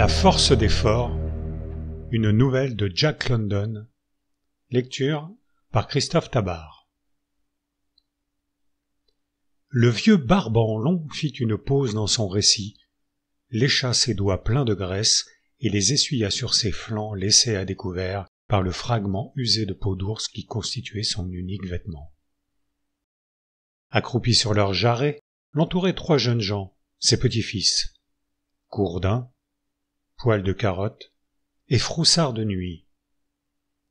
La force des forts, une nouvelle de Jack London, lecture par Christophe Tabar. Le vieux Barban long fit une pause dans son récit, lécha ses doigts pleins de graisse et les essuya sur ses flancs laissés à découvert par le fragment usé de peau d'ours qui constituait son unique vêtement. Accroupis sur leurs jarrets, l'entouraient trois jeunes gens, ses petits-fils, Courdin, Poil de Carotte et Froussard de Nuit.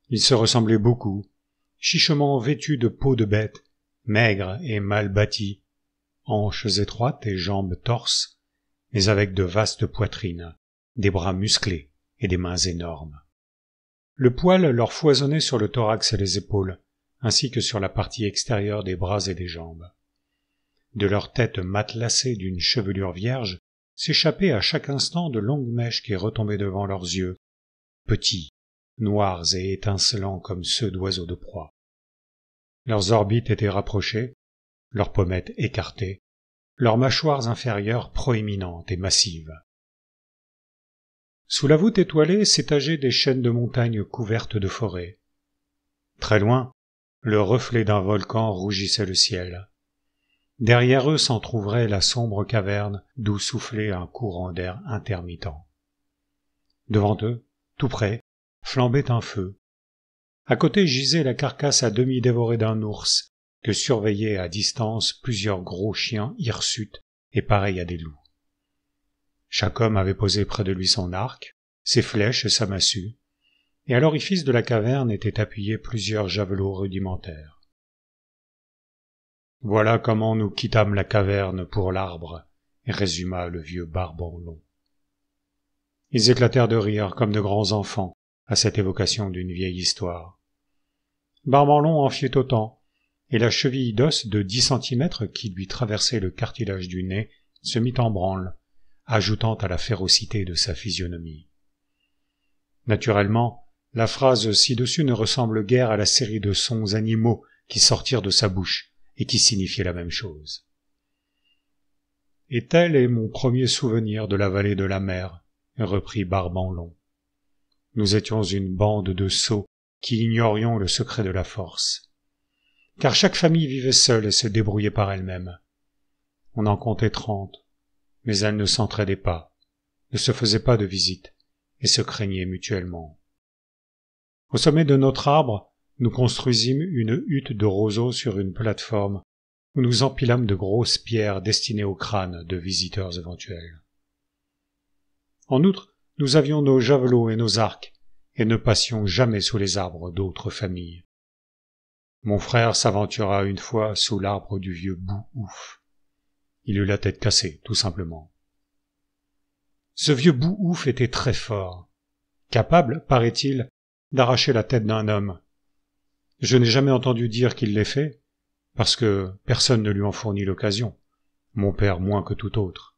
Ils se ressemblaient beaucoup, chichement vêtus de peau de bête, maigres et mal bâtis, hanches étroites et jambes torses, mais avec de vastes poitrines, des bras musclés et des mains énormes. Le poil leur foisonnait sur le thorax et les épaules, ainsi que sur la partie extérieure des bras et des jambes. De leurs têtes matelassées d'une chevelure vierge, s'échappaient à chaque instant de longues mèches qui retombaient devant leurs yeux, petits, noirs et étincelants comme ceux d'oiseaux de proie. Leurs orbites étaient rapprochées, leurs pommettes écartées, leurs mâchoires inférieures proéminentes et massives. Sous la voûte étoilée s'étageaient des chaînes de montagnes couvertes de forêts. Très loin, le reflet d'un volcan rougissait le ciel. Derrière eux s'entr'ouvrait la sombre caverne d'où soufflait un courant d'air intermittent. Devant eux, tout près, flambait un feu. À côté gisait la carcasse à demi dévorée d'un ours, que surveillaient à distance plusieurs gros chiens hirsutes et pareils à des loups. Chaque homme avait posé près de lui son arc, ses flèches et sa massue, et à l'orifice de la caverne étaient appuyés plusieurs javelots rudimentaires. « Voilà comment nous quittâmes la caverne pour l'arbre, » résuma le vieux Barban long. Ils éclatèrent de rire comme de grands enfants à cette évocation d'une vieille histoire. Barban long en fit autant, et la cheville d'os de 10 centimètres qui lui traversait le cartilage du nez se mit en branle, ajoutant à la férocité de sa physionomie. Naturellement, la phrase ci-dessus ne ressemble guère à la série de sons animaux qui sortirent de sa bouche et qui signifiaient la même chose. Et tel est mon premier souvenir de la vallée de la mer, reprit Barban long. Nous étions une bande de sots qui ignorions le secret de la force. Car chaque famille vivait seule et se débrouillait par elle-même. On en comptait 30, mais elles ne s'entraidaient pas, ne se faisaient pas de visites et se craignaient mutuellement. Au sommet de notre arbre, nous construisîmes une hutte de roseaux sur une plateforme où nous empilâmes de grosses pierres destinées aux crânes de visiteurs éventuels. En outre, nous avions nos javelots et nos arcs, et ne passions jamais sous les arbres d'autres familles. Mon frère s'aventura une fois sous l'arbre du vieux Bou-Ouf. Il eut la tête cassée, tout simplement. Ce vieux Bou-Ouf était très fort, capable, paraît-il, d'arracher la tête d'un homme. Je n'ai jamais entendu dire qu'il l'ait fait, parce que personne ne lui en fournit l'occasion, mon père moins que tout autre.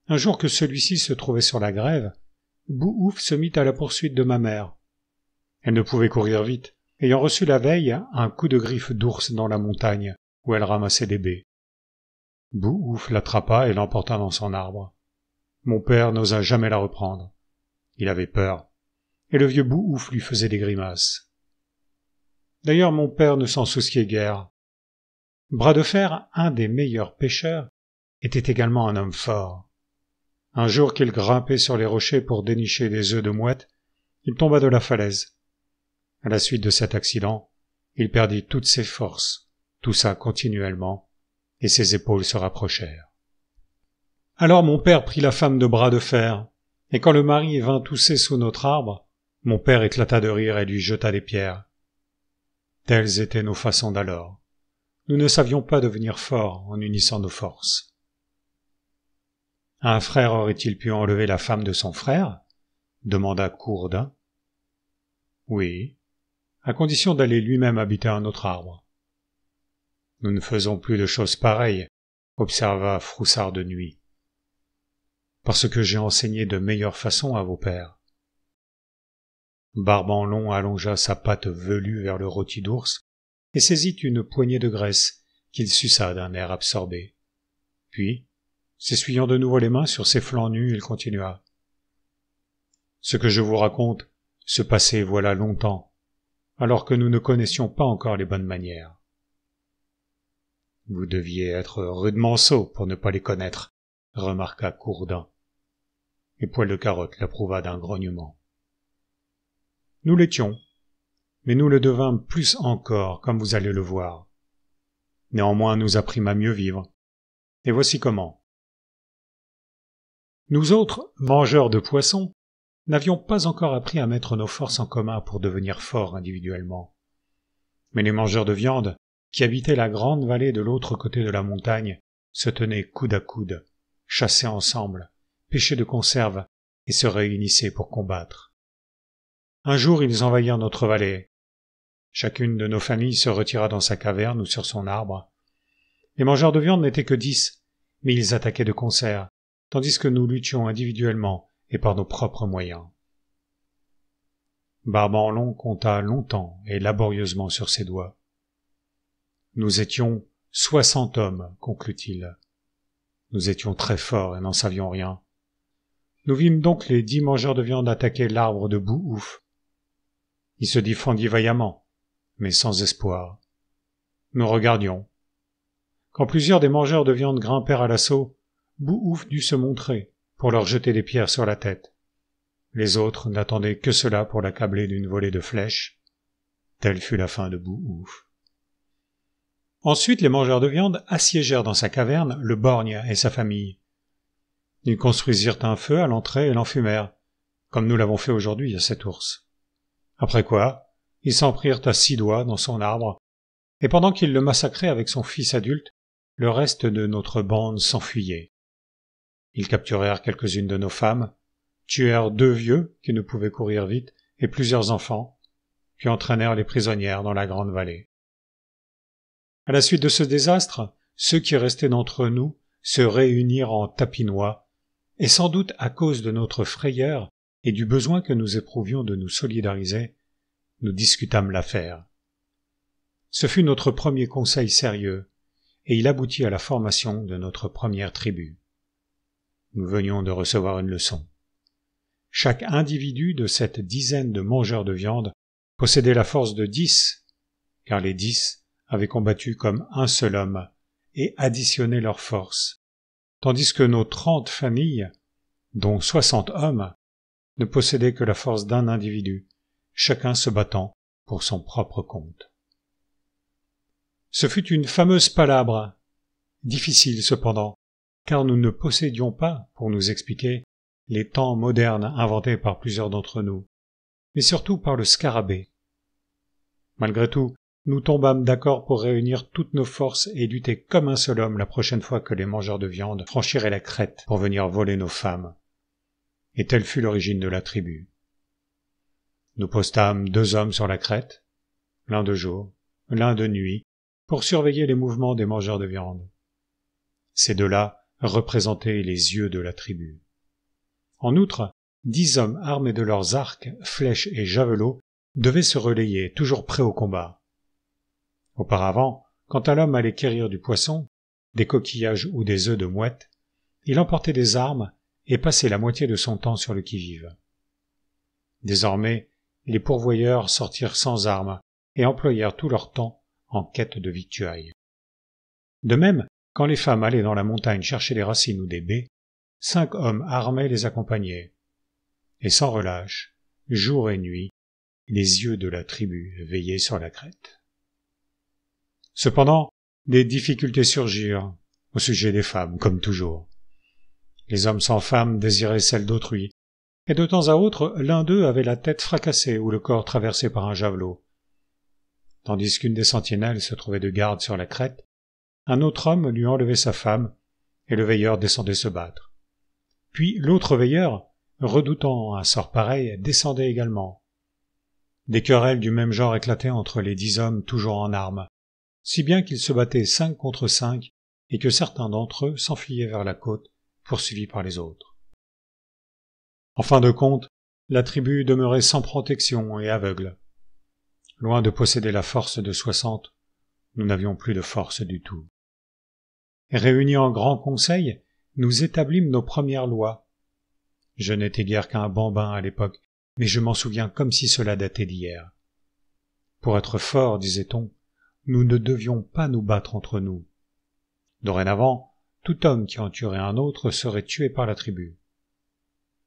Un jour que celui-ci se trouvait sur la grève, Bou-Ouf se mit à la poursuite de ma mère. Elle ne pouvait courir vite, ayant reçu la veille un coup de griffe d'ours dans la montagne, où elle ramassait des baies. Bou-Ouf l'attrapa et l'emporta dans son arbre. Mon père n'osa jamais la reprendre. Il avait peur, et le vieux Bou-Ouf lui faisait des grimaces. D'ailleurs, mon père ne s'en souciait guère. Bras de Fer, un des meilleurs pêcheurs, était également un homme fort. Un jour qu'il grimpait sur les rochers pour dénicher des œufs de mouette, il tomba de la falaise. À la suite de cet accident, il perdit toutes ses forces, toussa continuellement, et ses épaules se rapprochèrent. Alors mon père prit la femme de Bras de Fer, et quand le mari vint tousser sous notre arbre, mon père éclata de rire et lui jeta des pierres. Telles étaient nos façons d'alors. Nous ne savions pas devenir forts en unissant nos forces. Un frère aurait-il pu enlever la femme de son frère ? Demanda Courdin. Oui, à condition d'aller lui-même habiter un autre arbre. Nous ne faisons plus de choses pareilles, observa Froussard de Nuit. Parce que j'ai enseigné de meilleures façons à vos pères. Barban long allongea sa patte velue vers le rôti d'ours et saisit une poignée de graisse qu'il suça d'un air absorbé. Puis, s'essuyant de nouveau les mains sur ses flancs nus, il continua. Ce que je vous raconte se passait voilà longtemps, alors que nous ne connaissions pas encore les bonnes manières. Vous deviez être rudement sot pour ne pas les connaître, remarqua Courdin. Et Poil de Carotte l'approuva d'un grognement. Nous l'étions, mais nous le devînmes plus encore, comme vous allez le voir. Néanmoins, nous apprîmes à mieux vivre. Et voici comment. Nous autres, mangeurs de poissons, n'avions pas encore appris à mettre nos forces en commun pour devenir forts individuellement. Mais les mangeurs de viande, qui habitaient la grande vallée de l'autre côté de la montagne, se tenaient coude à coude, chassaient ensemble, pêchaient de conserve et se réunissaient pour combattre. Un jour, ils envahirent notre vallée. Chacune de nos familles se retira dans sa caverne ou sur son arbre. Les mangeurs de viande n'étaient que 10, mais ils attaquaient de concert, tandis que nous luttions individuellement et par nos propres moyens. Barbe en Long compta longtemps et laborieusement sur ses doigts. Nous étions 60 hommes, conclut-il. Nous étions très forts et n'en savions rien. Nous vîmes donc les 10 mangeurs de viande attaquer l'arbre de Bou-Ouf. Il se défendit vaillamment, mais sans espoir. Nous regardions. Quand plusieurs des mangeurs de viande grimpèrent à l'assaut, Bou-Ouf dut se montrer pour leur jeter des pierres sur la tête. Les autres n'attendaient que cela pour l'accabler d'une volée de flèches. Telle fut la fin de Bou-Ouf. Ensuite, les mangeurs de viande assiégèrent dans sa caverne le borgne et sa famille. Ils construisirent un feu à l'entrée et l'enfumèrent, comme nous l'avons fait aujourd'hui à cet ours. Après quoi, ils s'en prirent à 6 doigts dans son arbre, et pendant qu'ils le massacraient avec son fils adulte, le reste de notre bande s'enfuyait. Ils capturèrent quelques-unes de nos femmes, tuèrent 2 vieux qui ne pouvaient courir vite et plusieurs enfants, puis entraînèrent les prisonnières dans la grande vallée. À la suite de ce désastre, ceux qui restaient d'entre nous se réunirent en Tapinois, et sans doute à cause de notre frayeur et du besoin que nous éprouvions de nous solidariser, nous discutâmes l'affaire. Ce fut notre premier conseil sérieux, et il aboutit à la formation de notre première tribu. Nous venions de recevoir une leçon. Chaque individu de cette dizaine de mangeurs de viande possédait la force de 10, car les 10 avaient combattu comme un seul homme et additionné leurs forces, tandis que nos 30 familles, dont 60 hommes, ne possédaient que la force d'un individu, chacun se battant pour son propre compte. Ce fut une fameuse palabre, difficile cependant, car nous ne possédions pas, pour nous expliquer, les temps modernes inventés par plusieurs d'entre nous, mais surtout par le scarabée. Malgré tout, nous tombâmes d'accord pour réunir toutes nos forces et lutter comme un seul homme la prochaine fois que les mangeurs de viande franchiraient la crête pour venir voler nos femmes. Et telle fut l'origine de la tribu. Nous postâmes 2 hommes sur la crête, l'un de jour, l'un de nuit, pour surveiller les mouvements des mangeurs de viande. Ces 2-là représentaient les yeux de la tribu. En outre, 10 hommes armés de leurs arcs, flèches et javelots devaient se relayer, toujours prêts au combat. Auparavant, quand un homme allait quérir du poisson, des coquillages ou des œufs de mouette, il emportait des armes et passait la moitié de son temps sur le qui-vive. Désormais, les pourvoyeurs sortirent sans armes et employèrent tout leur temps en quête de victuailles. De même, quand les femmes allaient dans la montagne chercher des racines ou des baies, 5 hommes armés les accompagnaient. Et sans relâche, jour et nuit, les yeux de la tribu veillaient sur la crête. Cependant, des difficultés surgirent, au sujet des femmes, comme toujours. Les hommes sans femmes désiraient celles d'autrui, et de temps à autre, l'un d'eux avait la tête fracassée ou le corps traversé par un javelot. Tandis qu'une des sentinelles se trouvait de garde sur la crête, un autre homme lui enlevait sa femme, et le veilleur descendait se battre. Puis l'autre veilleur, redoutant un sort pareil, descendait également. Des querelles du même genre éclataient entre les 10 hommes toujours en armes, si bien qu'ils se battaient 5 contre 5 et que certains d'entre eux s'enfuyaient vers la côte, poursuivis par les autres. En fin de compte, la tribu demeurait sans protection et aveugle. Loin de posséder la force de 60, nous n'avions plus de force du tout. Réunis en grand conseil, nous établîmes nos premières lois. Je n'étais guère qu'un bambin à l'époque, mais je m'en souviens comme si cela datait d'hier. Pour être forts, disait-on, nous ne devions pas nous battre entre nous. Dorénavant, tout homme qui en tuerait un autre serait tué par la tribu.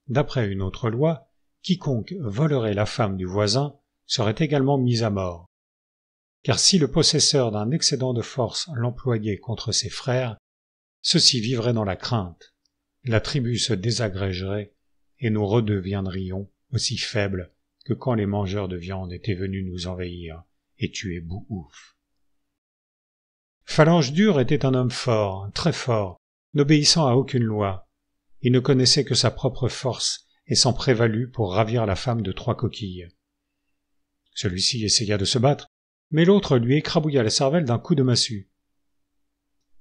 D'après une autre loi, quiconque volerait la femme du voisin serait également mis à mort. Car si le possesseur d'un excédent de force l'employait contre ses frères, ceux-ci vivraient dans la crainte, la tribu se désagrégerait et nous redeviendrions aussi faibles que quand les mangeurs de viande étaient venus nous envahir et tuer Bououf. Phalange Dure était un homme fort, très fort, n'obéissant à aucune loi. Il ne connaissait que sa propre force et s'en prévalut pour ravir la femme de Trois Coquilles. Celui-ci essaya de se battre, mais l'autre lui écrabouilla la cervelle d'un coup de massue.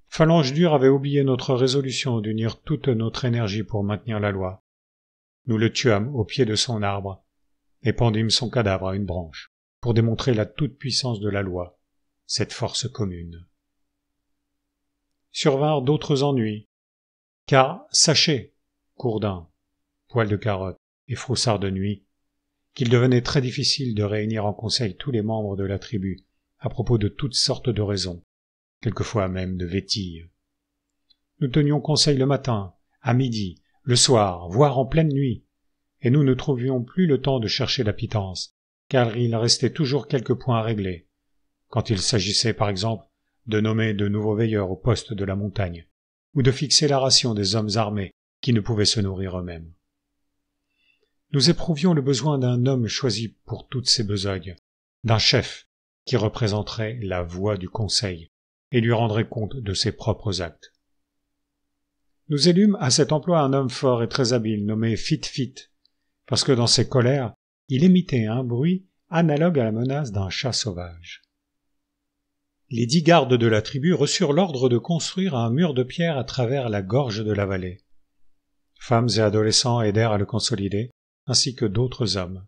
Phalange Dure avait oublié notre résolution d'unir toute notre énergie pour maintenir la loi. Nous le tuâmes au pied de son arbre et pendîmes son cadavre à une branche pour démontrer la toute-puissance de la loi, cette force commune. Survinrent d'autres ennuis, car sachez, Courdin, Poil de Carotte et Froussard de Nuit, qu'il devenait très difficile de réunir en conseil tous les membres de la tribu à propos de toutes sortes de raisons, quelquefois même de vétilles. Nous tenions conseil le matin, à midi, le soir, voire en pleine nuit, et nous ne trouvions plus le temps de chercher la pitance, car il restait toujours quelques points à régler, quand il s'agissait par exemple de nommer de nouveaux veilleurs au poste de la montagne, ou de fixer la ration des hommes armés qui ne pouvaient se nourrir eux-mêmes. Nous éprouvions le besoin d'un homme choisi pour toutes ces besognes, d'un chef qui représenterait la voix du conseil et lui rendrait compte de ses propres actes. Nous élûmes à cet emploi un homme fort et très habile nommé Fit-Fit, parce que dans ses colères, il émettait un bruit analogue à la menace d'un chat sauvage. Les 10 gardes de la tribu reçurent l'ordre de construire un mur de pierre à travers la gorge de la vallée. Femmes et adolescents aidèrent à le consolider, ainsi que d'autres hommes.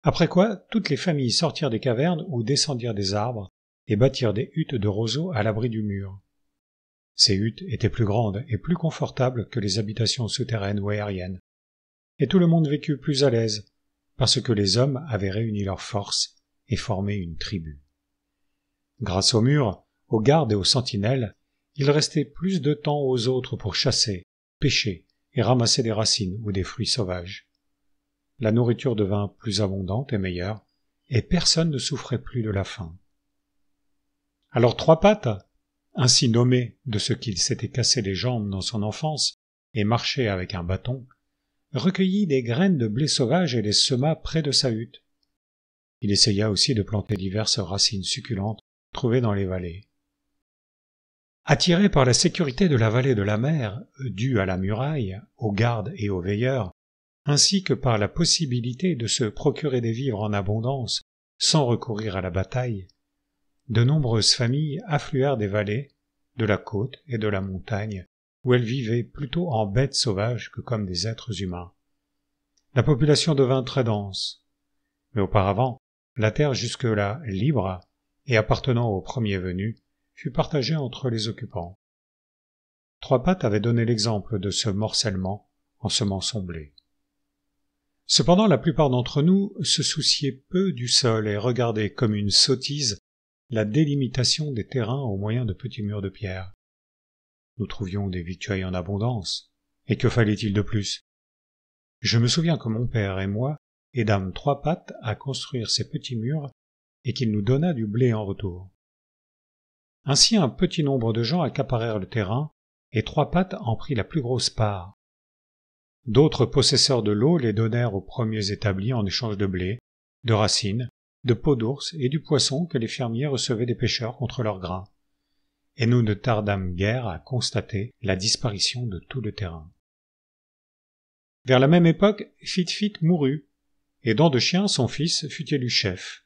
Après quoi, toutes les familles sortirent des cavernes ou descendirent des arbres et bâtirent des huttes de roseaux à l'abri du mur. Ces huttes étaient plus grandes et plus confortables que les habitations souterraines ou aériennes, et tout le monde vécut plus à l'aise, parce que les hommes avaient réuni leurs forces et formé une tribu. Grâce aux murs, aux gardes et aux sentinelles, il restait plus de temps aux autres pour chasser, pêcher et ramasser des racines ou des fruits sauvages. La nourriture devint plus abondante et meilleure, et personne ne souffrait plus de la faim. Alors Trois Pattes, ainsi nommé de ce qu'il s'était cassé les jambes dans son enfance et marchait avec un bâton, recueillit des graines de blé sauvage et les sema près de sa hutte. Il essaya aussi de planter diverses racines succulentes trouvées dans les vallées. Attiré par la sécurité de la vallée de la mer, due à la muraille, aux gardes et aux veilleurs, ainsi que par la possibilité de se procurer des vivres en abondance sans recourir à la bataille, de nombreuses familles affluèrent des vallées, de la côte et de la montagne, où elles vivaient plutôt en bêtes sauvages que comme des êtres humains. La population devint très dense, mais auparavant, la terre jusque-là libre et appartenant aux premiers venus fut partagée entre les occupants. Trois Pattes avait donné l'exemple de ce morcellement en semant son blé. Cependant, la plupart d'entre nous se souciaient peu du sol et regardaient comme une sottise la délimitation des terrains au moyen de petits murs de pierre. Nous trouvions des victuailles en abondance, et que fallait-il de plus? Je me souviens que mon père et moi aidâmes Trois Pattes à construire ces petits murs et qu'il nous donna du blé en retour. Ainsi un petit nombre de gens accaparèrent le terrain, et Trois Pattes en prit la plus grosse part. D'autres possesseurs de l'eau les donnèrent aux premiers établis en échange de blé, de racines, de peaux d'ours et du poisson que les fermiers recevaient des pêcheurs contre leurs grains. Et nous ne tardâmes guère à constater la disparition de tout le terrain. Vers la même époque, Fit-Fit mourut, et Dent de Chien, son fils, fut élu chef.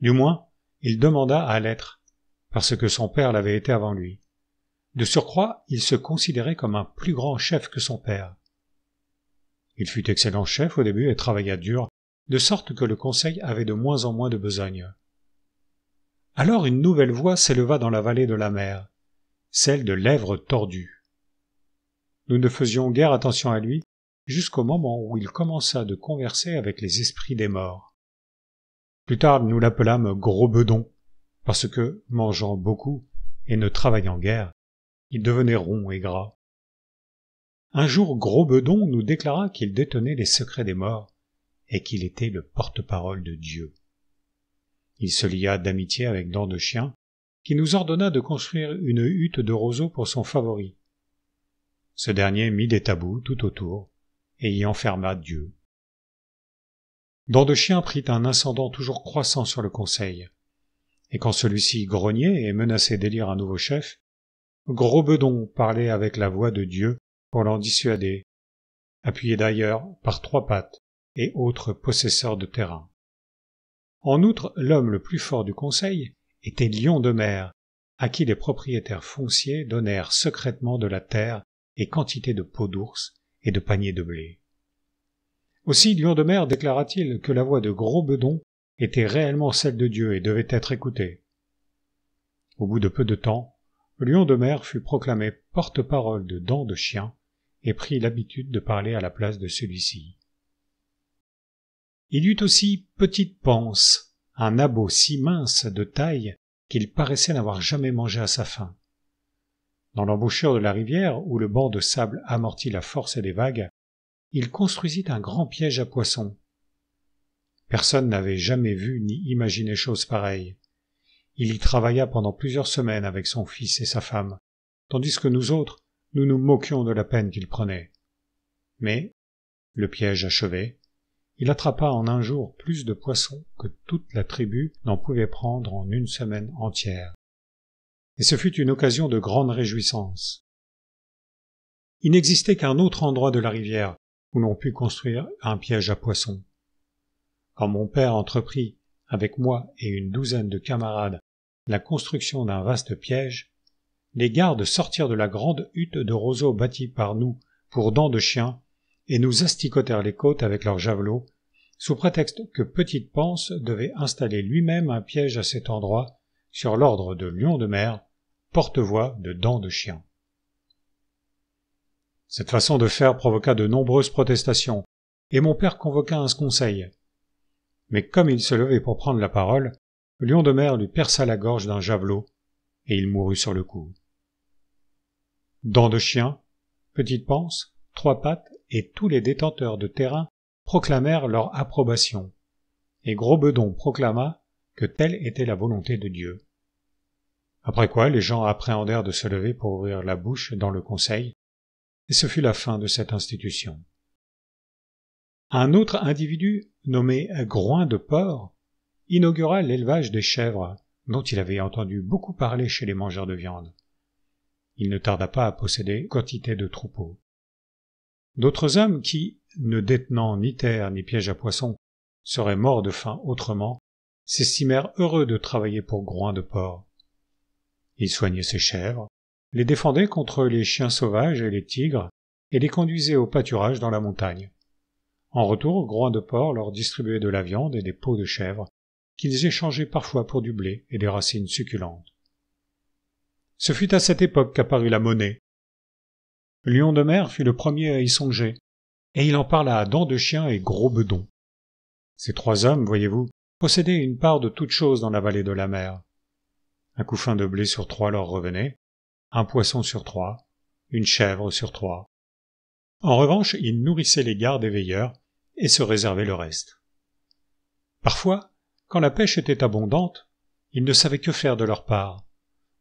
Du moins, il demanda à l'être, parce que son père l'avait été avant lui. De surcroît, il se considérait comme un plus grand chef que son père. Il fut excellent chef au début et travailla dur, de sorte que le conseil avait de moins en moins de besogne. Alors une nouvelle voix s'éleva dans la vallée de la mer, celle de Lèvres tordues. Nous ne faisions guère attention à lui, jusqu'au moment où il commença de converser avec les esprits des morts. Plus tard, nous l'appelâmes Gros Bedon, parce que, mangeant beaucoup et ne travaillant guère, il devenait rond et gras. Un jour, Gros Bedon nous déclara qu'il détenait les secrets des morts et qu'il était le porte-parole de Dieu. Il se lia d'amitié avec Dent de Chien, qui nous ordonna de construire une hutte de roseaux pour son favori. Ce dernier mit des tabous tout autour et y enferma Dieu. Dent de Chien prit un ascendant toujours croissant sur le conseil, et quand celui-ci grognait et menaçait d'élire un nouveau chef, Gros Bedon parlait avec la voix de Dieu pour l'en dissuader, appuyé d'ailleurs par Trois Pattes et autres possesseurs de terrain. En outre, l'homme le plus fort du conseil était Lion de Mer, à qui les propriétaires fonciers donnèrent secrètement de la terre et quantité de peaux d'ours et de paniers de blé. Aussi Lion de Mer déclara-t-il que la voix de Gros Bedon était réellement celle de Dieu et devait être écoutée. Au bout de peu de temps, Lion de Mer fut proclamé porte-parole de Dent de Chien et prit l'habitude de parler à la place de celui-ci. Il y eut aussi Petite Panse, un abo si mince de taille qu'il paraissait n'avoir jamais mangé à sa faim. Dans l'embouchure de la rivière, où le banc de sable amortit la force des vagues, il construisit un grand piège à poissons. Personne n'avait jamais vu ni imaginé chose pareille. Il y travailla pendant plusieurs semaines avec son fils et sa femme, tandis que nous autres, nous nous moquions de la peine qu'il prenait. Mais, le piège achevé, il attrapa en un jour plus de poissons que toute la tribu n'en pouvait prendre en une semaine entière. Et ce fut une occasion de grande réjouissance. Il n'existait qu'un autre endroit de la rivière où l'on put construire un piège à poissons. Quand mon père entreprit, avec moi et une douzaine de camarades, la construction d'un vaste piège, les gardes sortirent de la grande hutte de roseaux bâtie par nous pour Dent de Chien et nous asticotèrent les côtes avec leurs javelots, sous prétexte que Petite Panse devait installer lui-même un piège à cet endroit, sur l'ordre de Lion de Mer, porte-voix de Dent de Chien. Cette façon de faire provoqua de nombreuses protestations, et mon père convoqua un conseil. Mais comme il se levait pour prendre la parole, Lion de Mer lui perça la gorge d'un javelot, et il mourut sur le coup. Dent de Chien, Petite Panse, Trois Pattes et tous les détenteurs de terrain proclamèrent leur approbation, et Gros Bedon proclama que telle était la volonté de Dieu. Après quoi les gens appréhendèrent de se lever pour ouvrir la bouche dans le conseil, et ce fut la fin de cette institution. Un autre individu, nommé Groin de Porc, inaugura l'élevage des chèvres, dont il avait entendu beaucoup parler chez les mangeurs de viande. Il ne tarda pas à posséder quantité de troupeaux. D'autres hommes qui, ne détenant ni terre ni piège à poissons, seraient morts de faim autrement, s'estimèrent heureux de travailler pour Groin de Porc. Il soignait ses chèvres, les défendait contre les chiens sauvages et les tigres, et les conduisait au pâturage dans la montagne. En retour, Groin de Porc leur distribuait de la viande et des peaux de chèvre, qu'ils échangeaient parfois pour du blé et des racines succulentes. Ce fut à cette époque qu'apparut la monnaie. Lion de Mer fut le premier à y songer, et il en parla à Dent de Chien et Gros Bedon. Ces trois hommes, voyez-vous, possédaient une part de toute chose dans la vallée de la mer. Un couffin de blé sur 3 leur revenait, un poisson sur 3, une chèvre sur 3. En revanche, ils nourrissaient les gardes et veilleurs, et se réservaient le reste. Parfois, quand la pêche était abondante, ils ne savaient que faire de leur part.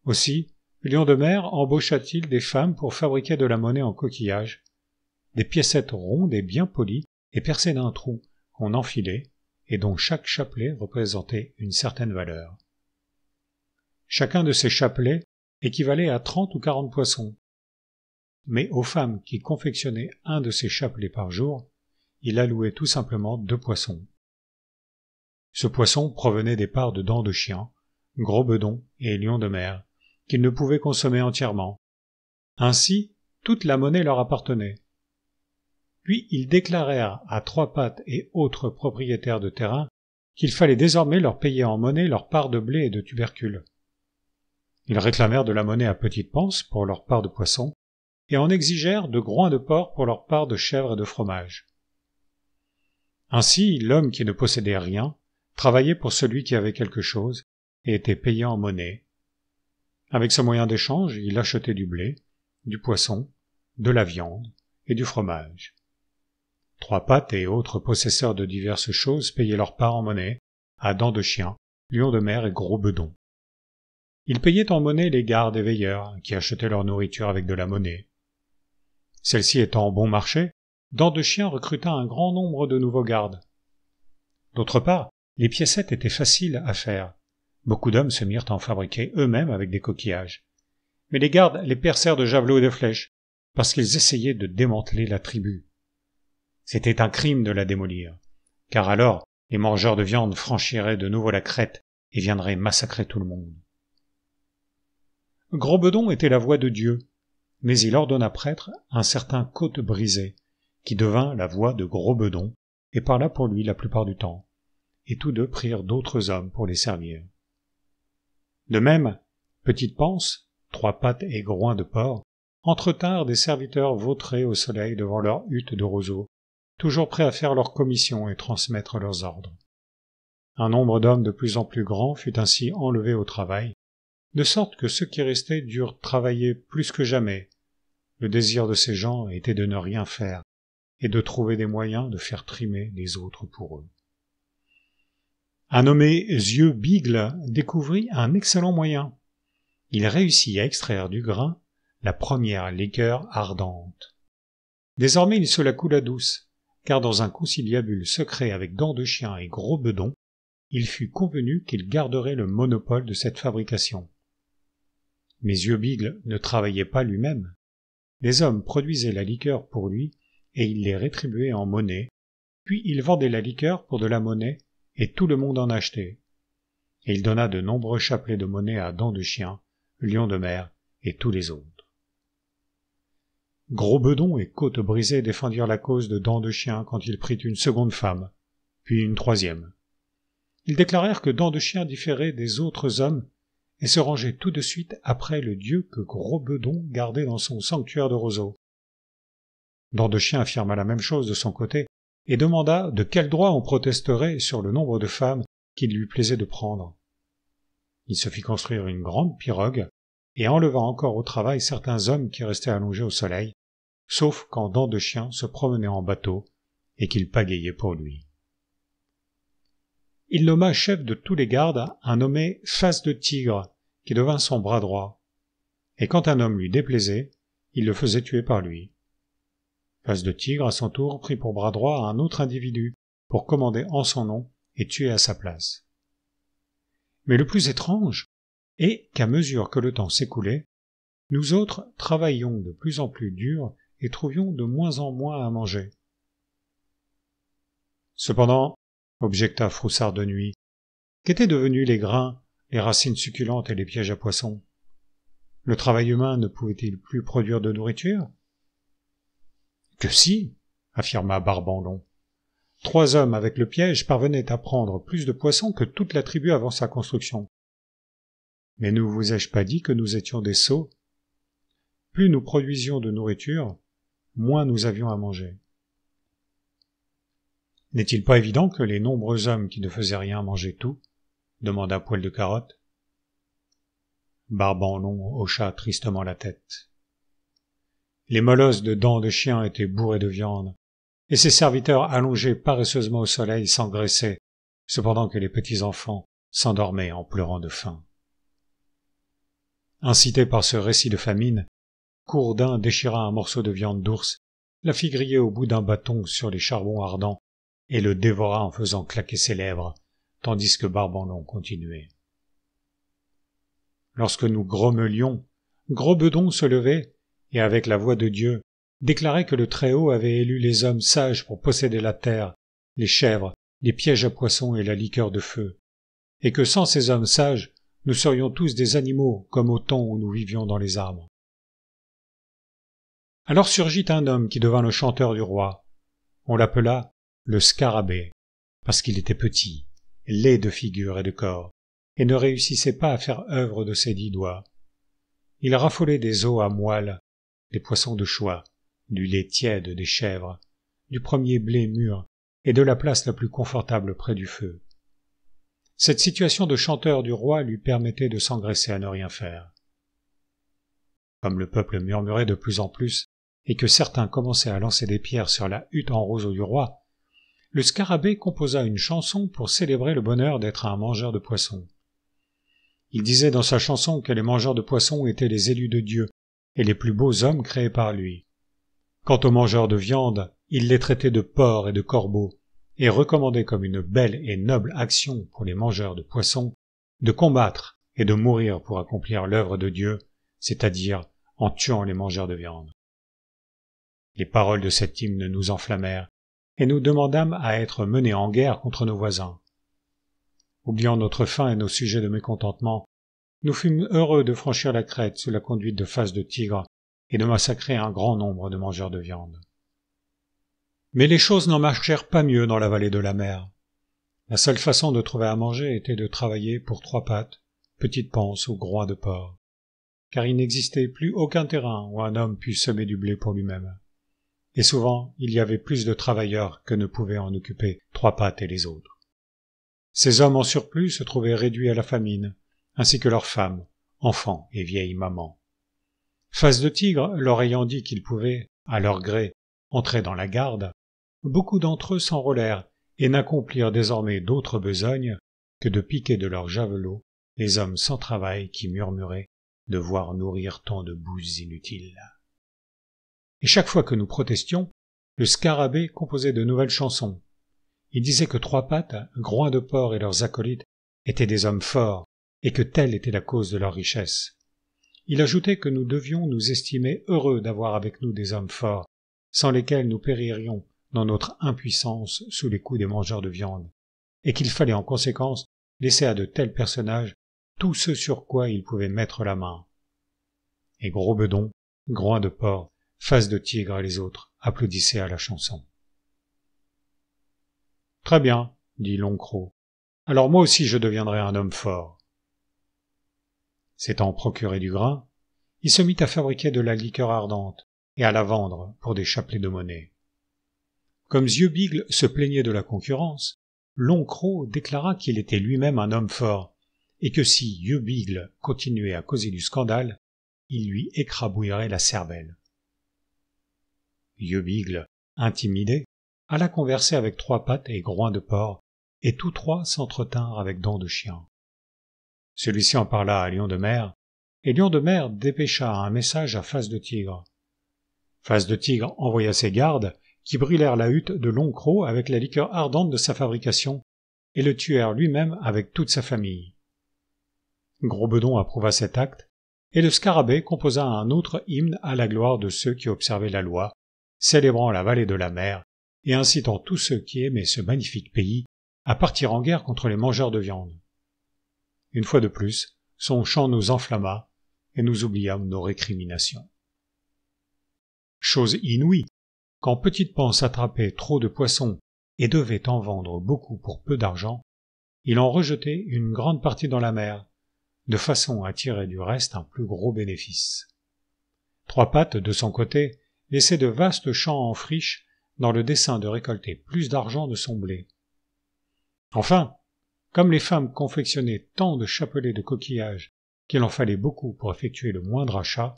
Aussi, Lion de Mer embaucha-t-il des femmes pour fabriquer de la monnaie en coquillage, des piécettes rondes et bien polies et percées d'un trou qu'on enfilait et dont chaque chapelet représentait une certaine valeur. Chacun de ces chapelets équivalait à 30 ou 40 poissons. Mais aux femmes qui confectionnaient un de ces chapelets par jour, il allouait tout simplement 2 poissons. Ce poisson provenait des parts de Dent de Chien, Gros Bedon et Lion de Mer, qu'ils ne pouvaient consommer entièrement. Ainsi, toute la monnaie leur appartenait. Puis ils déclarèrent à Trois Pattes et autres propriétaires de terrain qu'il fallait désormais leur payer en monnaie leur part de blé et de tubercules. Ils réclamèrent de la monnaie à Petite Panse pour leur part de poisson, et en exigèrent de groins de porc pour leur part de chèvre et de fromage. Ainsi, l'homme qui ne possédait rien travaillait pour celui qui avait quelque chose et était payé en monnaie. Avec ce moyen d'échange, il achetait du blé, du poisson, de la viande et du fromage. Trois Pattes et autres possesseurs de diverses choses payaient leur part en monnaie à Dents de Chien, Lion de Mer et Gros Bedon. Ils payaient en monnaie les gardes et veilleurs, qui achetaient leur nourriture avec de la monnaie. Celle-ci étant bon marché, Dents de Chien recruta un grand nombre de nouveaux gardes. D'autre part, les piécettes étaient faciles à faire. Beaucoup d'hommes se mirent à en fabriquer eux-mêmes avec des coquillages. Mais les gardes les percèrent de javelots et de flèches, parce qu'ils essayaient de démanteler la tribu. C'était un crime de la démolir, car alors les mangeurs de viande franchiraient de nouveau la crête et viendraient massacrer tout le monde. Gros Bedon était la voix de Dieu, mais il ordonna prêtre un certain Côte-Brisé, qui devint la voix de Gros Bedon, et parla pour lui la plupart du temps, et tous deux prirent d'autres hommes pour les servir. De même, Petite Panse, Trois Pattes et Groin de Porc entretinrent des serviteurs vautrés au soleil devant leur hutte de roseaux, toujours prêts à faire leur commission et transmettre leurs ordres. Un nombre d'hommes de plus en plus grand fut ainsi enlevé au travail, de sorte que ceux qui restaient durent travailler plus que jamais. Le désir de ces gens était de ne rien faire, et de trouver des moyens de faire trimer les autres pour eux. Un nommé Zieux Bigle découvrit un excellent moyen. Il réussit à extraire du grain la première liqueur ardente. Désormais il se la coula douce, car dans un conciliabule secret avec Dents de Chien et Gros Bedon, il fut convenu qu'il garderait le monopole de cette fabrication. Mais Zieux Bigle ne travaillait pas lui-même. Les hommes produisaient la liqueur pour lui, et il les rétribuait en monnaie, puis il vendait la liqueur pour de la monnaie, et tout le monde en achetait. Et il donna de nombreux chapelets de monnaie à Dents de Chien, Lion de Mer et tous les autres. Gros Bedon et Côte-Brisé défendirent la cause de Dents de Chien quand il prit une seconde femme, puis une troisième. Ils déclarèrent que Dents de Chien différait des autres hommes et se rangeait tout de suite après le dieu que Gros Bedon gardait dans son sanctuaire de roseaux. Dents de Chien affirma la même chose de son côté et demanda de quel droit on protesterait sur le nombre de femmes qu'il lui plaisait de prendre. Il se fit construire une grande pirogue et enleva encore au travail certains hommes qui restaient allongés au soleil, sauf quand Dents de Chien se promenait en bateau et qu'il pagayait pour lui. Il nomma chef de tous les gardes un nommé Face de Tigre, qui devint son bras droit, et quand un homme lui déplaisait, il le faisait tuer par lui. Face de Tigre, à son tour, prit pour bras droit un autre individu, pour commander en son nom et tuer à sa place. Mais le plus étrange est qu'à mesure que le temps s'écoulait, nous autres travaillions de plus en plus dur et trouvions de moins en moins à manger. Cependant, objecta Froussard de Nuit, qu'étaient devenus les grains, les racines succulentes et les pièges à poissons? Le travail humain ne pouvait-il plus produire de nourriture? Que si, affirma Barbanlon. 3 hommes avec le piège parvenaient à prendre plus de poissons que toute la tribu avant sa construction. Mais ne vous ai-je pas dit que nous étions des sots? Plus nous produisions de nourriture, moins nous avions à manger. N'est-il pas évident que les nombreux hommes qui ne faisaient rien mangeaient tout? Demanda Poil de Carotte. Barbanlon hocha tristement la tête. Les molosses de Dents de Chien étaient bourrés de viande, et ses serviteurs allongés paresseusement au soleil s'engraissaient, cependant que les petits enfants s'endormaient en pleurant de faim. Incité par ce récit de famine, Courdin déchira un morceau de viande d'ours, la fit griller au bout d'un bâton sur les charbons ardents, et le dévora en faisant claquer ses lèvres, tandis que Barbanlon continuait. Lorsque nous grommelions, Gros Bedon se levait, et avec la voix de Dieu, déclarait que le Très-Haut avait élu les hommes sages pour posséder la terre, les chèvres, les pièges à poissons et la liqueur de feu, et que sans ces hommes sages, nous serions tous des animaux comme au temps où nous vivions dans les arbres. Alors surgit un homme qui devint le chanteur du roi. On l'appela le Scarabée, parce qu'il était petit, laid de figure et de corps, et ne réussissait pas à faire œuvre de ses 10 doigts. Il raffolait des os à moelle, des poissons de choix, du lait tiède des chèvres, du premier blé mûr et de la place la plus confortable près du feu. Cette situation de chanteur du roi lui permettait de s'engraisser à ne rien faire. Comme le peuple murmurait de plus en plus, et que certains commençaient à lancer des pierres sur la hutte en roseau du roi, le scarabée composa une chanson pour célébrer le bonheur d'être un mangeur de poissons. Il disait dans sa chanson que les mangeurs de poissons étaient les élus de Dieu et les plus beaux hommes créés par lui. Quant aux mangeurs de viande, il les traitait de porcs et de corbeaux, et recommandait comme une belle et noble action pour les mangeurs de poissons de combattre et de mourir pour accomplir l'œuvre de Dieu, c'est-à-dire en tuant les mangeurs de viande. Les paroles de cet hymne nous enflammèrent, et nous demandâmes à être menés en guerre contre nos voisins. Oubliant notre faim et nos sujets de mécontentement, nous fûmes heureux de franchir la crête sous la conduite de Face de Tigre et de massacrer un grand nombre de mangeurs de viande. Mais les choses n'en marchèrent pas mieux dans la vallée de la mer. La seule façon de trouver à manger était de travailler pour Trois Pattes, Petite Panse ou Groin de Porc, car il n'existait plus aucun terrain où un homme pût semer du blé pour lui-même. Et souvent, il y avait plus de travailleurs que ne pouvaient en occuper Trois Pattes et les autres. Ces hommes en surplus se trouvaient réduits à la famine, ainsi que leurs femmes, enfants et vieilles mamans. Face de Tigre leur ayant dit qu'ils pouvaient, à leur gré, entrer dans la garde, beaucoup d'entre eux s'enrôlèrent et n'accomplirent désormais d'autre besogne que de piquer de leurs javelots les hommes sans travail qui murmuraient de voir nourrir tant de bouses inutiles. Et chaque fois que nous protestions, le scarabée composait de nouvelles chansons. Il disait que Trois Pattes, Groin de Porc et leurs acolytes étaient des hommes forts, et que telle était la cause de leur richesse. Il ajoutait que nous devions nous estimer heureux d'avoir avec nous des hommes forts, sans lesquels nous péririons dans notre impuissance sous les coups des mangeurs de viande, et qu'il fallait en conséquence laisser à de tels personnages tout ce sur quoi ils pouvaient mettre la main. Et Gros Bedon, Groin de Porc, Face de Tigre et les autres applaudissaient à la chanson. « Très bien, dit Long Croc. Alors moi aussi je deviendrai un homme fort. » S'étant procuré du grain, il se mit à fabriquer de la liqueur ardente et à la vendre pour des chapelets de monnaie. Comme Vieux Bigle se plaignait de la concurrence, Long Croc déclara qu'il était lui-même un homme fort, et que si Vieux Bigle continuait à causer du scandale, il lui écrabouillerait la cervelle. Vieux Bigle, intimidé, alla converser avec Trois Pattes et Groin de Porc, et tous trois s'entretinrent avec Dents de Chien. Celui-ci en parla à Lion de Mer, et Lion de Mer dépêcha un message à Face de Tigre. Face de Tigre envoya ses gardes, qui brûlèrent la hutte de Long Croc avec la liqueur ardente de sa fabrication, et le tuèrent lui-même avec toute sa famille. Gros Bedon approuva cet acte, et le scarabée composa un autre hymne à la gloire de ceux qui observaient la loi, célébrant la vallée de la mer, et incitant tous ceux qui aimaient ce magnifique pays à partir en guerre contre les mangeurs de viande. Une fois de plus, son chant nous enflamma, et nous oubliâmes nos récriminations. Chose inouïe, quand Petite Panse attrapait trop de poissons et devait en vendre beaucoup pour peu d'argent, il en rejetait une grande partie dans la mer, de façon à tirer du reste un plus gros bénéfice. Trois Pattes, de son côté, laissait de vastes champs en friche dans le dessein de récolter plus d'argent de son blé. Enfin, comme les femmes confectionnaient tant de chapelets de coquillages qu'il en fallait beaucoup pour effectuer le moindre achat,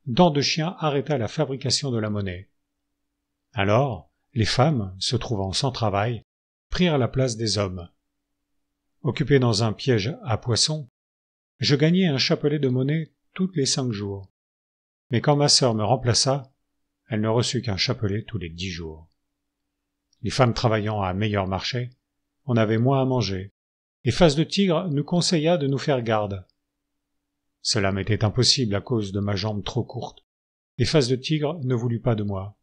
Dents de Chien arrêta la fabrication de la monnaie. Alors, les femmes, se trouvant sans travail, prirent la place des hommes. Occupé dans un piège à poissons, je gagnais un chapelet de monnaie tous les 5 jours. Mais quand ma sœur me remplaça, elle ne reçut qu'un chapelet tous les 10 jours. Les femmes travaillant à meilleur marché, on avait moins à manger, et Face de Tigre nous conseilla de nous faire garde. Cela m'était impossible à cause de ma jambe trop courte, et Face de Tigre ne voulut pas de moi.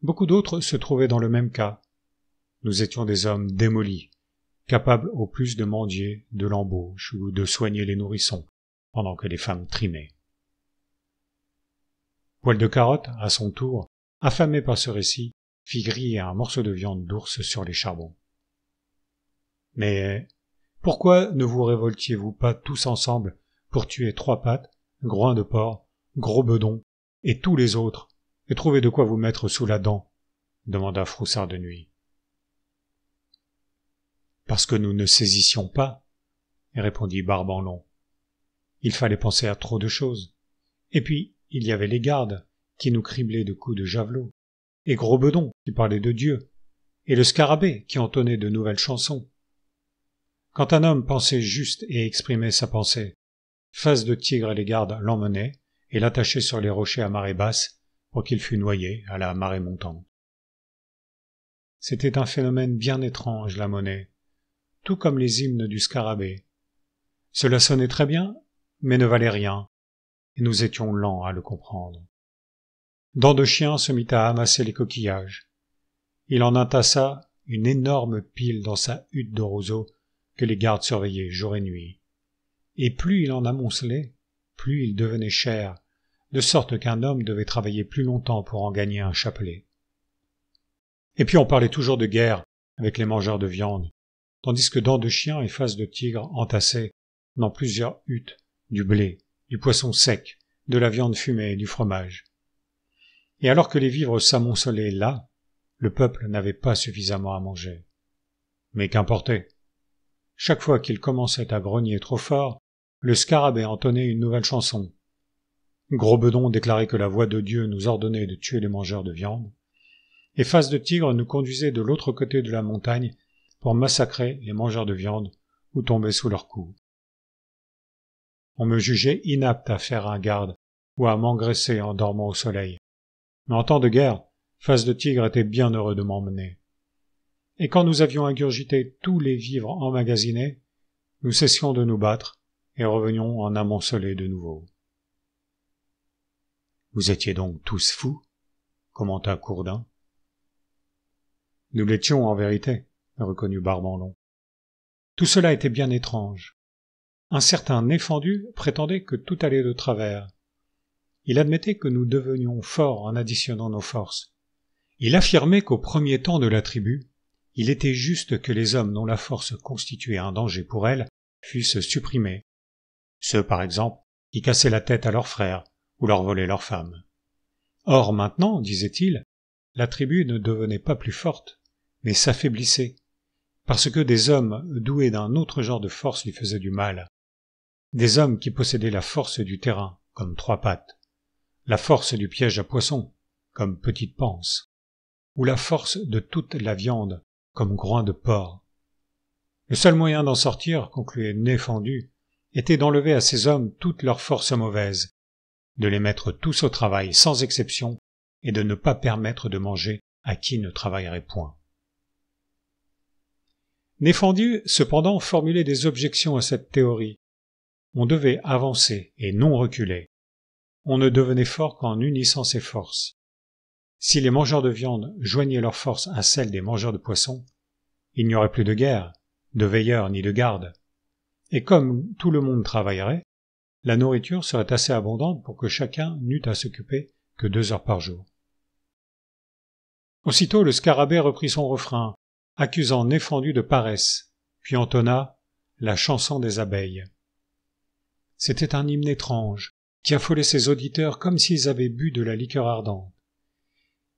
Beaucoup d'autres se trouvaient dans le même cas. Nous étions des hommes démolis, capables au plus de mendier, de l'embauche ou de soigner les nourrissons, pendant que les femmes trimaient. Poil de Carotte, à son tour, affamé par ce récit, fit griller un morceau de viande d'ours sur les charbons. Mais pourquoi ne vous révoltiez-vous pas tous ensemble pour tuer Trois Pattes, Groin de Porc, Gros Bedon et tous les autres, et trouvez de quoi vous mettre sous la dent, demanda Froussard de Nuit. Parce que nous ne saisissions pas, répondit Barbe en Long. Il fallait penser à trop de choses. Et puis, il y avait les gardes, qui nous criblaient de coups de javelot, et Gros Bedon, qui parlait de Dieu, et le Scarabée, qui entonnait de nouvelles chansons. Quand un homme pensait juste et exprimait sa pensée, Face de Tigre et les gardes l'emmenaient et l'attachaient sur les rochers à marée basse pour qu'il fût noyé à la marée montante. C'était un phénomène bien étrange, la monnaie, tout comme les hymnes du Scarabée. Cela sonnait très bien, mais ne valait rien, et nous étions lents à le comprendre. Dents de Chien se mit à amasser les coquillages. Il en entassa une énorme pile dans sa hutte de roseaux que les gardes surveillaient jour et nuit. Et plus il en amoncelait, plus il devenait cher, de sorte qu'un homme devait travailler plus longtemps pour en gagner un chapelet. Et puis on parlait toujours de guerre avec les mangeurs de viande, tandis que Dents de Chien et Face de Tigre entassaient, dans plusieurs huttes, du blé, du poisson sec, de la viande fumée et du fromage. Et alors que les vivres s'amoncelaient là, le peuple n'avait pas suffisamment à manger. Mais qu'importait. Chaque fois qu'il commençait à grogner trop fort, le Scarabée entonnait une nouvelle chanson. Gros Bedon déclarait que la voix de Dieu nous ordonnait de tuer les mangeurs de viande, et Face de Tigre nous conduisait de l'autre côté de la montagne pour massacrer les mangeurs de viande ou tomber sous leurs coups. On me jugeait inapte à faire un garde ou à m'engraisser en dormant au soleil. Mais en temps de guerre, Face de Tigre était bien heureux de m'emmener. Et quand nous avions ingurgité tous les vivres emmagasinés, nous cessions de nous battre et revenions en amonceler de nouveau. Vous étiez donc tous fous, commenta Courdin. Nous l'étions en vérité, reconnut Barbe en Long. Tout cela était bien étrange. Un certain Néfendu prétendait que tout allait de travers. Il admettait que nous devenions forts en additionnant nos forces. Il affirmait qu'au premier temps de la tribu, il était juste que les hommes dont la force constituait un danger pour elle fussent supprimés. Ceux, par exemple, qui cassaient la tête à leurs frères ou leur volaient leurs femmes. Or maintenant, disait-il, la tribu ne devenait pas plus forte, mais s'affaiblissait, parce que des hommes doués d'un autre genre de force lui faisaient du mal. Des hommes qui possédaient la force du terrain, comme Trois Pattes, la force du piège à poisson, comme Petite Panse, ou la force de toute la viande, comme Groin de Porc. Le seul moyen d'en sortir, concluait Néfendu, était d'enlever à ces hommes toute leur force mauvaise, de les mettre tous au travail sans exception, et de ne pas permettre de manger à qui ne travaillerait point. Néfendu, cependant, formulait des objections à cette théorie. On devait avancer et non reculer. On ne devenait fort qu'en unissant ses forces. Si les mangeurs de viande joignaient leurs forces à celles des mangeurs de poissons, il n'y aurait plus de guerre, de veilleurs ni de gardes. Et comme tout le monde travaillerait, la nourriture serait assez abondante pour que chacun n'eût à s'occuper que 2 heures par jour. Aussitôt le Scarabée reprit son refrain, accusant Néfendu de paresse, puis entonna la chanson des abeilles. C'était un hymne étrange, qui affolait ses auditeurs comme s'ils avaient bu de la liqueur ardente.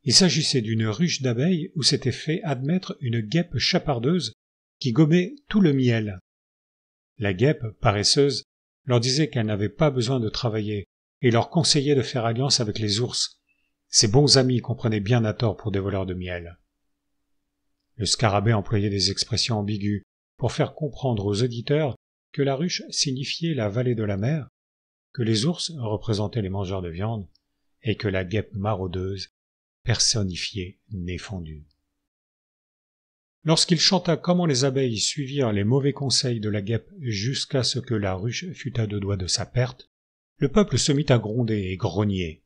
Il s'agissait d'une ruche d'abeilles où s'était fait admettre une guêpe chapardeuse qui gobait tout le miel. La guêpe, paresseuse, leur disait qu'elle n'avait pas besoin de travailler et leur conseillait de faire alliance avec les ours, ces bons amis qu'on prenait bien à tort pour des voleurs de miel. Le Scarabée employait des expressions ambiguës pour faire comprendre aux auditeurs que la ruche signifiait la vallée de la mer, que les ours représentaient les mangeurs de viande et que la guêpe maraudeuse personnifiait Néfendu. Lorsqu'il chanta comment les abeilles suivirent les mauvais conseils de la guêpe jusqu'à ce que la ruche fût à 2 doigts de sa perte, le peuple se mit à gronder et grogner.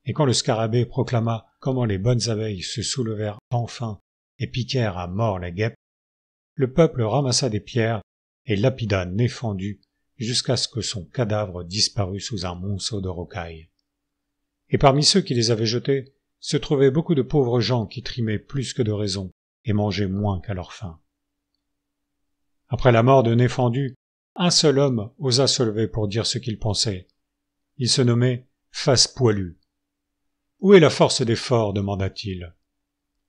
Et quand le Scarabée proclama comment les bonnes abeilles se soulevèrent enfin et piquèrent à mort la guêpe, le peuple ramassa des pierres et lapida Néfendu jusqu'à ce que son cadavre disparût sous un monceau de rocailles. Et parmi ceux qui les avaient jetés, se trouvaient beaucoup de pauvres gens qui trimaient plus que de raison et mangeaient moins qu'à leur faim. Après la mort de Néfendu, un seul homme osa se lever pour dire ce qu'il pensait. Il se nommait Face Poilue, Où est la force des forts demanda-t-il.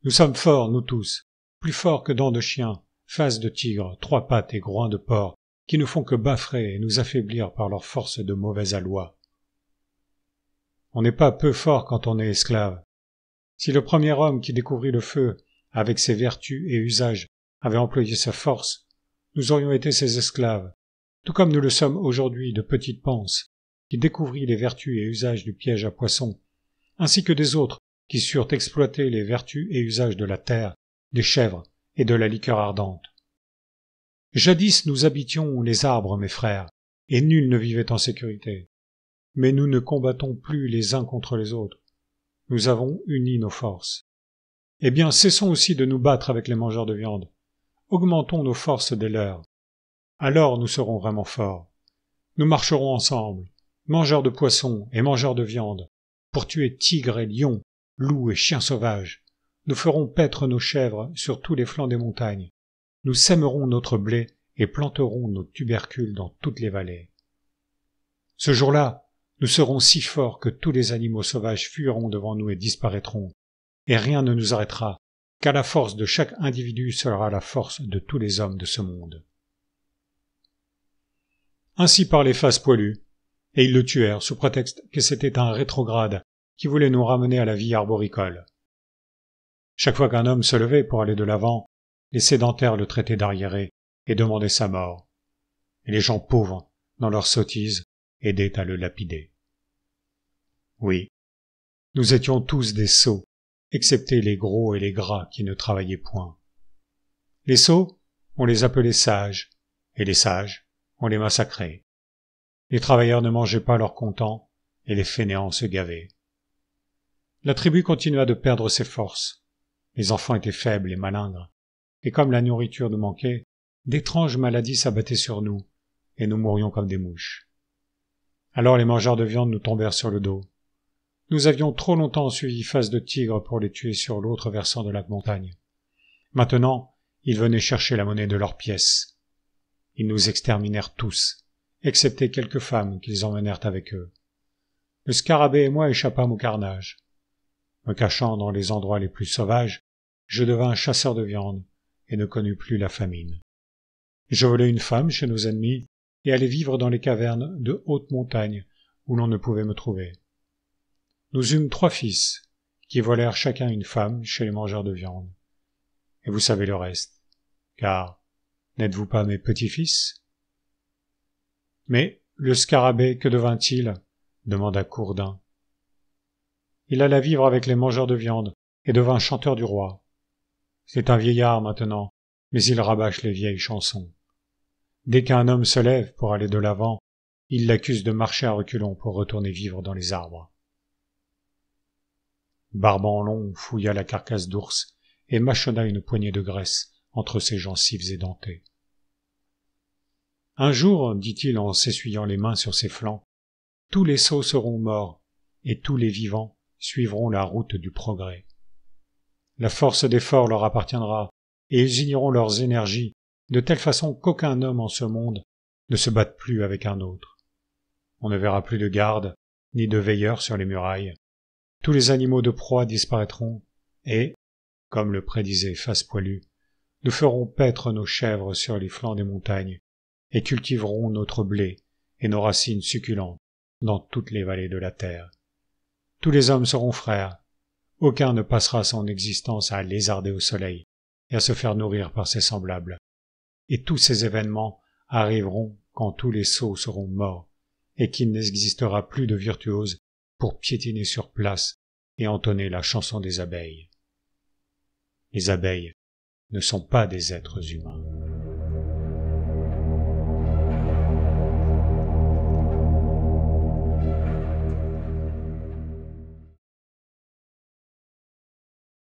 Nous sommes forts, nous tous, plus forts que dents de chien, faces de tigre, trois pattes et groins de porc, qui ne font que baffrer et nous affaiblir par leur force de mauvaise aloi. On n'est pas peu fort quand on est esclave. Si le premier homme qui découvrit le feu, avec ses vertus et usages, avait employé sa force, nous aurions été ses esclaves, tout comme nous le sommes aujourd'hui de Petite Panse, qui découvrit les vertus et usages du piège à poissons, ainsi que des autres qui surent exploiter les vertus et usages de la terre, des chèvres et de la liqueur ardente. Jadis nous habitions les arbres, mes frères, et nul ne vivait en sécurité. Mais nous ne combattons plus les uns contre les autres. Nous avons uni nos forces. Eh bien, cessons aussi de nous battre avec les mangeurs de viande. Augmentons nos forces des leurs. Alors nous serons vraiment forts. Nous marcherons ensemble, mangeurs de poissons et mangeurs de viande, pour tuer tigres et lions, loups et chiens sauvages. Nous ferons paître nos chèvres sur tous les flancs des montagnes. Nous sèmerons notre blé et planterons nos tubercules dans toutes les vallées. Ce jour-là, nous serons si forts que tous les animaux sauvages fuiront devant nous et disparaîtront, et rien ne nous arrêtera, car la force de chaque individu sera la force de tous les hommes de ce monde. Ainsi parlait Face Poilu, et ils le tuèrent sous prétexte que c'était un rétrograde qui voulait nous ramener à la vie arboricole. Chaque fois qu'un homme se levait pour aller de l'avant, les sédentaires le traitaient d'arriéré et demandaient sa mort, et les gens pauvres, dans leur sottise, aidaient à le lapider. Oui, nous étions tous des sots, excepté les gros et les gras qui ne travaillaient point. Les sots, on les appelait sages, et les sages, on les massacrait. Les travailleurs ne mangeaient pas leur comptant, et les fainéants se gavaient. La tribu continua de perdre ses forces. Les enfants étaient faibles et malingres, et comme la nourriture nous manquait, d'étranges maladies s'abattaient sur nous, et nous mourions comme des mouches. Alors les mangeurs de viande nous tombèrent sur le dos. Nous avions trop longtemps suivi Face de Tigre pour les tuer sur l'autre versant de la montagne. Maintenant, ils venaient chercher la monnaie de leurs pièces. Ils nous exterminèrent tous, excepté quelques femmes qu'ils emmenèrent avec eux. Le scarabée et moi échappâmes au carnage. Me cachant dans les endroits les plus sauvages, je devins chasseur de viande et ne connus plus la famine. Je volai une femme chez nos ennemis et allai vivre dans les cavernes de hautes montagnes où l'on ne pouvait me trouver. Nous eûmes 3 fils, qui volèrent chacun une femme chez les mangeurs de viande. Et vous savez le reste, car n'êtes-vous pas mes petits-fils? Mais le scarabée, que devint-il? Demanda Courdin. Il alla vivre avec les mangeurs de viande et devint chanteur du roi. C'est un vieillard maintenant, mais il rabâche les vieilles chansons. Dès qu'un homme se lève pour aller de l'avant, il l'accuse de marcher à reculons pour retourner vivre dans les arbres. Barban Long fouilla la carcasse d'ours et mâchonna une poignée de graisse entre ses gencives édentées. Un jour, dit-il en s'essuyant les mains sur ses flancs, tous les sots seront morts et tous les vivants suivront la route du progrès. La force des forts leur appartiendra et ils uniront leurs énergies de telle façon qu'aucun homme en ce monde ne se batte plus avec un autre. On ne verra plus de gardes ni de veilleurs sur les murailles. Tous les animaux de proie disparaîtront et, comme le prédisait Face Poilu, nous ferons paître nos chèvres sur les flancs des montagnes et cultiverons notre blé et nos racines succulentes dans toutes les vallées de la terre. Tous les hommes seront frères. Aucun ne passera son existence à lézarder au soleil et à se faire nourrir par ses semblables. Et tous ces événements arriveront quand tous les sots seront morts et qu'il n'existera plus de virtuoses pour piétiner sur place et entonner la chanson des abeilles. Les abeilles ne sont pas des êtres humains.